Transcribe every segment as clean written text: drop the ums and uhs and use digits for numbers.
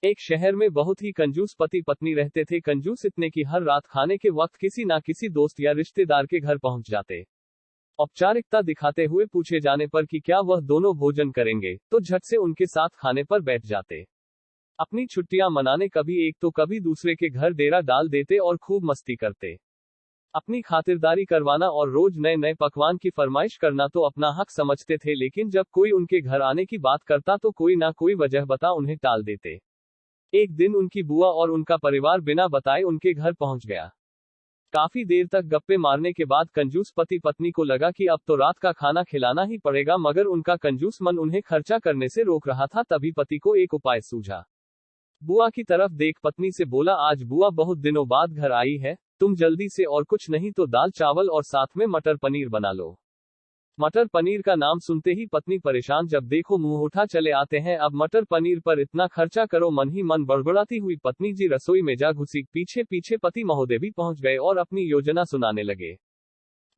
एक शहर में बहुत ही कंजूस पति पत्नी रहते थे। कंजूस इतने कि हर रात खाने के वक्त किसी ना किसी दोस्त या रिश्तेदार के घर पहुंच जाते। औपचारिकता दिखाते हुए पूछे जाने पर कि क्या वह दोनों भोजन करेंगे, तो झट से उनके साथ खाने पर बैठ जाते। अपनी छुट्टियां मनाने कभी एक तो कभी दूसरे के घर डेरा डाल देते और खूब मस्ती करते। अपनी खातिरदारी करवाना और रोज नए नए पकवान की फरमाइश करना तो अपना हक समझते थे, लेकिन जब कोई उनके घर आने की बात करता तो कोई ना कोई वजह बता उन्हें टाल देते। एक दिन उनकी बुआ और उनका परिवार बिना बताए उनके घर पहुंच गया। काफी देर तक गप्पे मारने के बाद कंजूस पति पत्नी को लगा कि अब तो रात का खाना खिलाना ही पड़ेगा, मगर उनका कंजूस मन उन्हें खर्चा करने से रोक रहा था। तभी पति को एक उपाय सूझा। बुआ की तरफ देख पत्नी से बोला, आज बुआ बहुत दिनों बाद घर आई है, तुम जल्दी से और कुछ नहीं तो दाल चावल और साथ में मटर पनीर बना लो। मटर पनीर का नाम सुनते ही पत्नी परेशान, जब देखो मुंह उठा चले आते हैं, अब मटर पनीर पर इतना खर्चा करो। मन ही मन बड़बड़ाती हुई पत्नी जी रसोई में जा घुसी। पीछे पीछे पति महोदय भी पहुंच गए और अपनी योजना सुनाने लगे।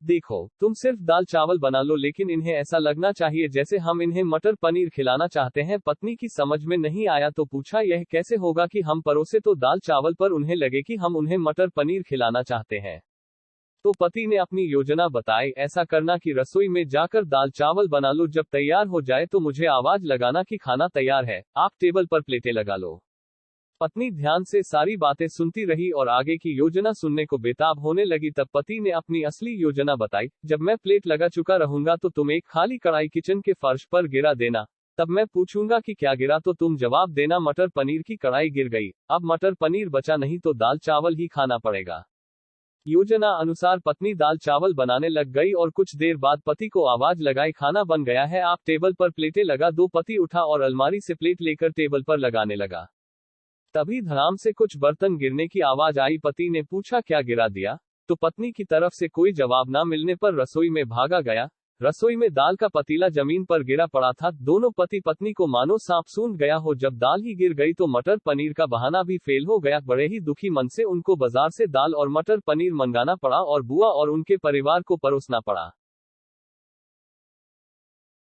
देखो, तुम सिर्फ दाल चावल बना लो, लेकिन इन्हें ऐसा लगना चाहिए जैसे हम इन्हें मटर पनीर खिलाना चाहते हैं। पत्नी की समझ में नहीं आया तो पूछा, यह कैसे होगा कि हम परोसे तो दाल चावल पर उन्हें लगे कि हम उन्हें मटर पनीर खिलाना चाहते हैं। तो पति ने अपनी योजना बताई, ऐसा करना कि रसोई में जाकर दाल चावल बना लो, जब तैयार हो जाए तो मुझे आवाज लगाना कि खाना तैयार है, आप टेबल पर प्लेटें लगा लो। पत्नी ध्यान से सारी बातें सुनती रही और आगे की योजना सुनने को बेताब होने लगी। तब पति ने अपनी असली योजना बताई, जब मैं प्लेट लगा चुका रहूंगा तो तुम एक खाली कढ़ाई किचन के फर्श पर गिरा देना। तब मैं पूछूंगा कि क्या गिरा तो तुम जवाब देना, मटर पनीर की कढ़ाई गिर गई। अब मटर पनीर बचा नहीं तो दाल चावल ही खाना पड़ेगा। योजना अनुसार पत्नी दाल चावल बनाने लग गई और कुछ देर बाद पति को आवाज लगाई, खाना बन गया है, आप टेबल पर प्लेटें लगा दो। पति उठा और अलमारी से प्लेट लेकर टेबल पर लगाने लगा। तभी धड़ाम से कुछ बर्तन गिरने की आवाज आई। पति ने पूछा, क्या गिरा दिया? तो पत्नी की तरफ से कोई जवाब ना मिलने पर रसोई में भागा गया। रसोई में दाल का पतीला जमीन पर गिरा पड़ा था। दोनों पति पत्नी को मानो सांप सूंघ गया हो। जब दाल ही गिर गई तो मटर पनीर का बहाना भी फेल हो गया। बड़े ही दुखी मन से उनको बाजार से दाल और मटर पनीर मंगाना पड़ा और बुआ और उनके परिवार को परोसना पड़ा।